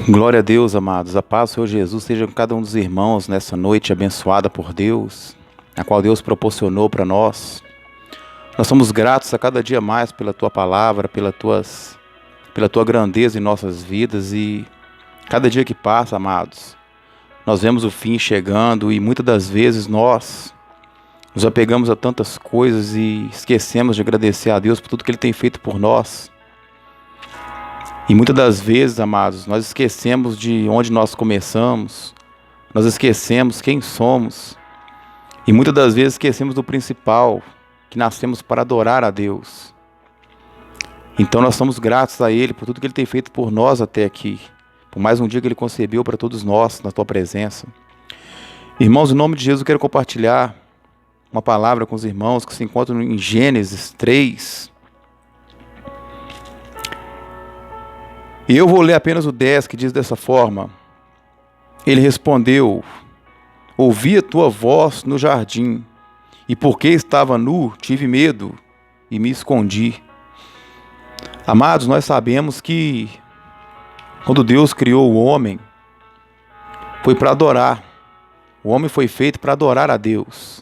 Glória a Deus, amados. A paz do Senhor Jesus seja com cada um dos irmãos nessa noite abençoada por Deus, a qual Deus proporcionou para nós. Nós somos gratos a cada dia mais pela Tua palavra, pela Tua grandeza em nossas vidas, e cada dia que passa, amados, nós vemos o fim chegando e muitas das vezes nós nos apegamos a tantas coisas e esquecemos de agradecer a Deus por tudo que Ele tem feito por nós. E muitas das vezes, amados, nós esquecemos de onde nós começamos, nós esquecemos quem somos, e muitas das vezes esquecemos do principal, que nascemos para adorar a Deus. Então nós somos gratos a Ele por tudo que Ele tem feito por nós até aqui, por mais um dia que Ele concebeu para todos nós, na Tua presença. Irmãos, em nome de Jesus eu quero compartilhar uma palavra com os irmãos que se encontram em Gênesis 3, e eu vou ler apenas o 10, que diz dessa forma: Ele respondeu: ouvi a tua voz no jardim, e porque estava nu, tive medo e me escondi. Amados, nós sabemos que quando Deus criou o homem, foi para adorar. O homem foi feito para adorar a Deus.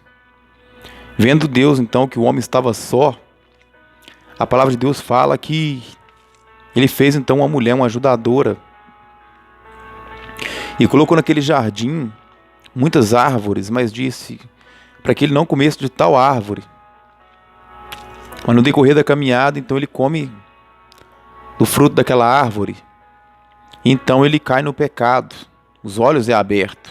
Vendo Deus então que o homem estava só, a palavra de Deus fala que Ele fez então uma mulher, uma ajudadora, e colocou naquele jardim muitas árvores, mas disse para que ele não comesse de tal árvore. Mas no decorrer da caminhada, então ele come do fruto daquela árvore, e então ele cai no pecado, os olhos é aberto.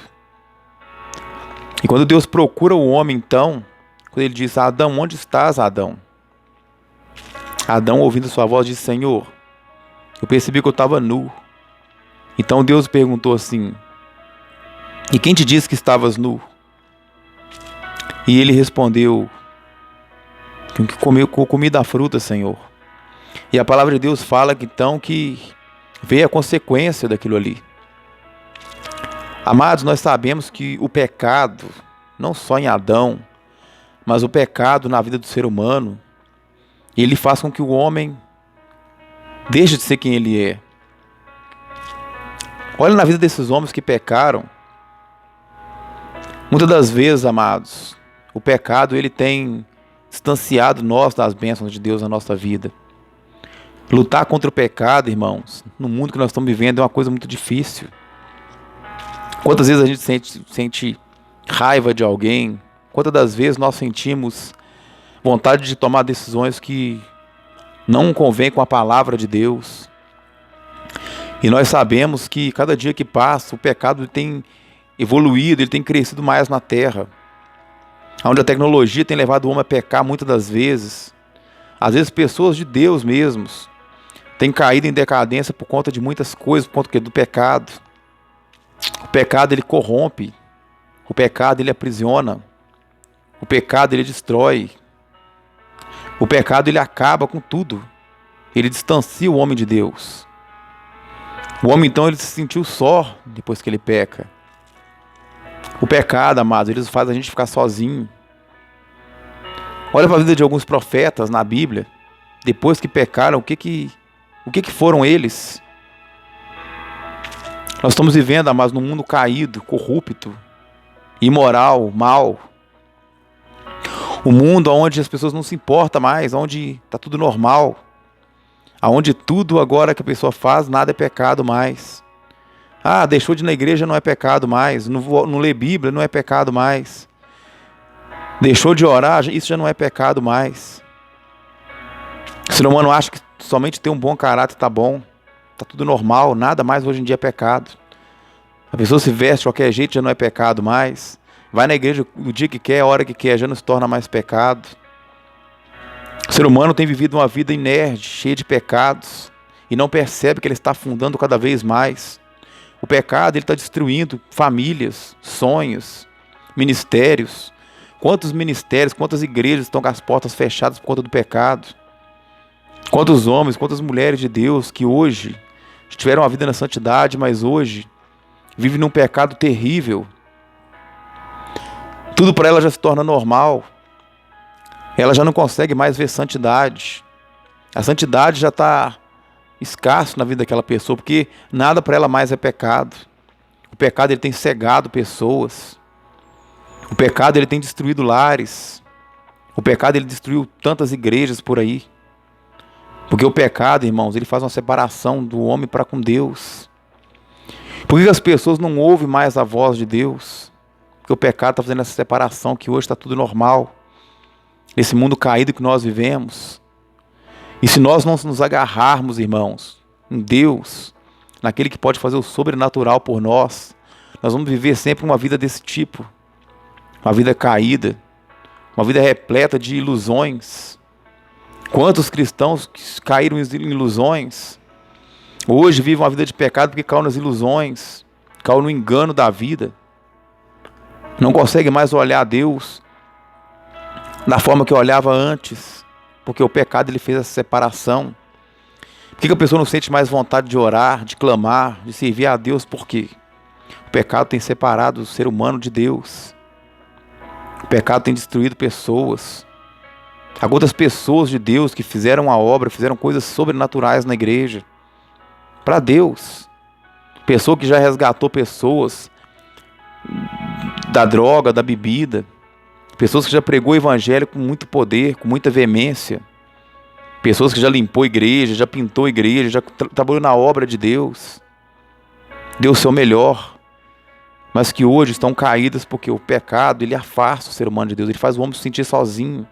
E quando Deus procura o homem, então, quando ele diz: Adão, onde estás, Adão? Adão, ouvindo sua voz, disse: Senhor, eu percebi que eu estava nu. Então Deus perguntou assim: e quem te disse que estavas nu? E ele respondeu: que comi da fruta, Senhor. E a palavra de Deus fala que então que veio a consequência daquilo ali. Amados, nós sabemos que o pecado, não só em Adão, mas o pecado na vida do ser humano, ele faz com que o homem deixa de ser quem ele é. Olha na vida desses homens que pecaram. Muitas das vezes, amados, o pecado ele tem distanciado nós das bênçãos de Deus na nossa vida. Lutar contra o pecado, irmãos, no mundo que nós estamos vivendo é uma coisa muito difícil. Quantas vezes a gente sente raiva de alguém? Quantas das vezes nós sentimos vontade de tomar decisões que não convém com a palavra de Deus? E nós sabemos que cada dia que passa, o pecado tem evoluído, ele tem crescido mais na terra. Onde a tecnologia tem levado o homem a pecar muitas das vezes. Às vezes pessoas de Deus mesmos têm caído em decadência por conta de muitas coisas, por conta do pecado. O pecado ele corrompe, o pecado ele aprisiona, o pecado ele destrói. O pecado ele acaba com tudo. Ele distancia o homem de Deus. O homem então ele se sentiu só depois que ele peca. O pecado, amados, ele faz a gente ficar sozinho. Olha para a vida de alguns profetas na Bíblia. Depois que pecaram, o que foram eles? Nós estamos vivendo, amados, num mundo caído, corrupto, imoral, mau. O mundo onde as pessoas não se importam mais, onde está tudo normal, onde tudo agora que a pessoa faz, nada é pecado mais. Deixou de ir na igreja, não é pecado mais. Não lê Bíblia, não é pecado mais. Deixou de orar, isso já não é pecado mais. O ser humano acha que somente ter um bom caráter está bom, está tudo normal, nada mais hoje em dia é pecado. A pessoa se veste de qualquer jeito, já não é pecado mais. Vai na igreja o dia que quer, a hora que quer, já não se torna mais pecado. O ser humano tem vivido uma vida inerte, cheia de pecados, e não percebe que ele está afundando cada vez mais. O pecado ele está destruindo famílias, sonhos, ministérios. Quantos ministérios, quantas igrejas estão com as portas fechadas por conta do pecado? Quantos homens, quantas mulheres de Deus que hoje tiveram uma vida na santidade, mas hoje vivem num pecado terrível. Tudo para ela já se torna normal. Ela já não consegue mais ver santidade. A santidade já está escasso na vida daquela pessoa, porque nada para ela mais é pecado. O pecado ele tem cegado pessoas. O pecado ele tem destruído lares. O pecado ele destruiu tantas igrejas por aí. Porque o pecado, irmãos, ele faz uma separação do homem para com Deus. Por que as pessoas não ouvem mais a voz de Deus? Porque o pecado está fazendo essa separação, que hoje está tudo normal. Esse mundo caído que nós vivemos. E se nós não nos agarrarmos, irmãos, em Deus, naquele que pode fazer o sobrenatural por nós, nós vamos viver sempre uma vida desse tipo. Uma vida caída. Uma vida repleta de ilusões. Quantos cristãos caíram em ilusões? Hoje vivem uma vida de pecado porque caiu nas ilusões. Caiu no engano da vida. Não consegue mais olhar a Deus da forma que eu olhava antes. Porque o pecado ele fez essa separação. Por que a pessoa não sente mais vontade de orar, de clamar, de servir a Deus? Por quê? O pecado tem separado o ser humano de Deus. O pecado tem destruído pessoas. Há outras pessoas de Deus que fizeram a obra, fizeram coisas sobrenaturais na igreja. Para Deus. Pessoa que já resgatou pessoas da droga, da bebida. Pessoas que já pregou o evangelho com muito poder, com muita veemência. Pessoas que já limpou a igreja, já pintou a igreja, já trabalhou na obra de Deus. Deu o seu melhor. Mas que hoje estão caídas porque o pecado, ele afasta o ser humano de Deus. Ele faz o homem se sentir sozinho.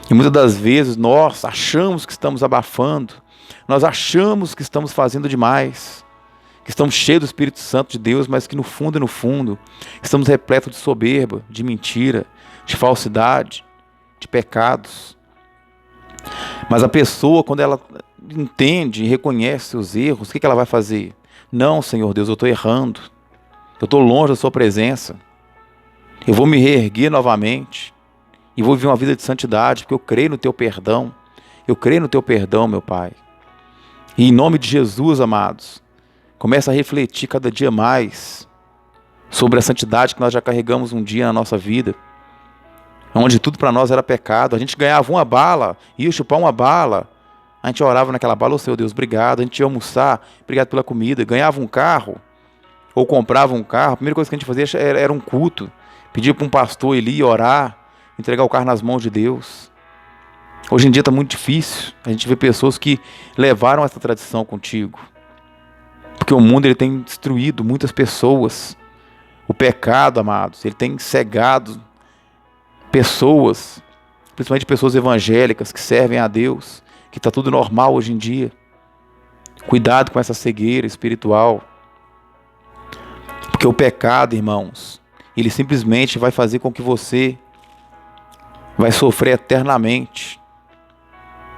E muitas das vezes nós achamos que estamos abafando. Nós achamos que estamos fazendo demais. Que estamos cheios do Espírito Santo de Deus, mas que no fundo, estamos repletos de soberba, de mentira, de falsidade, de pecados. Mas a pessoa, quando ela entende e reconhece os erros, o que ela vai fazer? Não, Senhor Deus, eu estou errando. Eu estou longe da sua presença. Eu vou me reerguer novamente. E vou viver uma vida de santidade, porque eu creio no teu perdão. Eu creio no teu perdão, meu Pai. E em nome de Jesus, amados, começa a refletir cada dia mais sobre a santidade que nós já carregamos um dia na nossa vida. Onde tudo para nós era pecado. A gente ganhava uma bala, ia chupar uma bala. A gente orava naquela bala, ô Senhor Deus, obrigado. A gente ia almoçar, obrigado pela comida. Ganhava um carro, ou comprava um carro. A primeira coisa que a gente fazia era um culto. Pedia para um pastor ir orar, entregar o carro nas mãos de Deus. Hoje em dia está muito difícil. A gente vê pessoas que levaram essa tradição contigo. Porque o mundo ele tem destruído muitas pessoas. O pecado, amados, ele tem cegado pessoas, principalmente pessoas evangélicas que servem a Deus, que está tudo normal hoje em dia. Cuidado com essa cegueira espiritual. Porque o pecado, irmãos, ele simplesmente vai fazer com que você vai sofrer eternamente,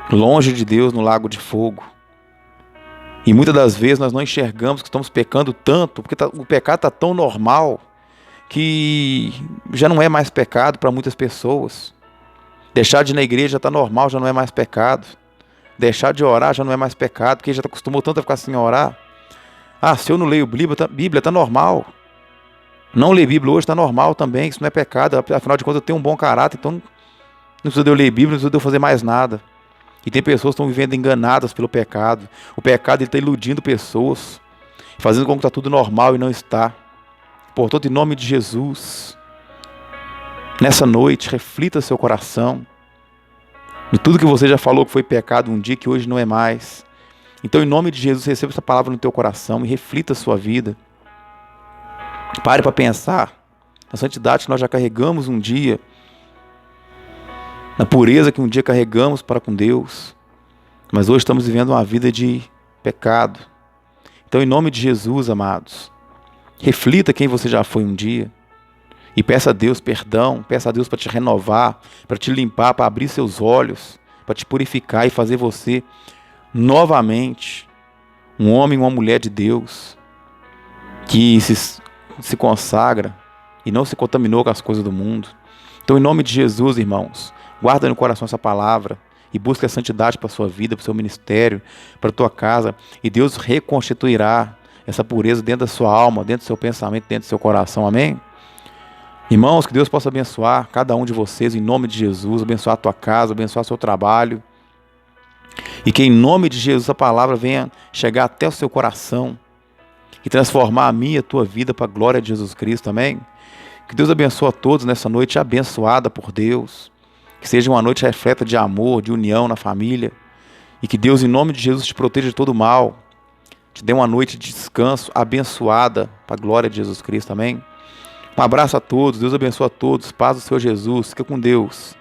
longe de Deus no lago de fogo. E muitas das vezes nós não enxergamos que estamos pecando tanto, porque o pecado está tão normal, que já não é mais pecado para muitas pessoas. Deixar de ir na igreja já está normal, já não é mais pecado. Deixar de orar já não é mais pecado, porque já acostumou tanto a ficar sem orar. Ah, se eu não leio Bíblia está normal. Não ler Bíblia hoje está normal também, isso não é pecado. Afinal de contas eu tenho um bom caráter, então não precisa de eu ler Bíblia, não precisa de eu fazer mais nada. E tem pessoas que estão vivendo enganadas pelo pecado. O pecado está iludindo pessoas, fazendo com que está tudo normal e não está. Portanto, em nome de Jesus, nessa noite, reflita seu coração de tudo que você já falou que foi pecado um dia, que hoje não é mais. Então, em nome de Jesus, receba essa palavra no teu coração e reflita a sua vida. Pare para pensar na santidade que nós já carregamos um dia, na pureza que um dia carregamos para com Deus, mas hoje estamos vivendo uma vida de pecado. Então, em nome de Jesus, amados, reflita quem você já foi um dia e peça a Deus perdão, peça a Deus para te renovar, para te limpar, para abrir seus olhos, para te purificar e fazer você novamente um homem e uma mulher de Deus que se consagra e não se contaminou com as coisas do mundo. Então, em nome de Jesus, irmãos, guarda no coração essa palavra e busque a santidade para a sua vida, para o seu ministério, para a tua casa, e Deus reconstituirá essa pureza dentro da sua alma, dentro do seu pensamento, dentro do seu coração. Amém? Irmãos, que Deus possa abençoar cada um de vocês em nome de Jesus, abençoar a tua casa, abençoar o seu trabalho. E que em nome de Jesus a palavra venha chegar até o seu coração e transformar a minha e a tua vida para a glória de Jesus Cristo, amém? Que Deus abençoe a todos nessa noite abençoada por Deus. Que seja uma noite repleta de amor, de união na família. E que Deus, em nome de Jesus, te proteja de todo mal. Te dê uma noite de descanso abençoada para a glória de Jesus Cristo, amém? Um abraço a todos, Deus abençoe a todos, paz do Senhor Jesus, fica com Deus.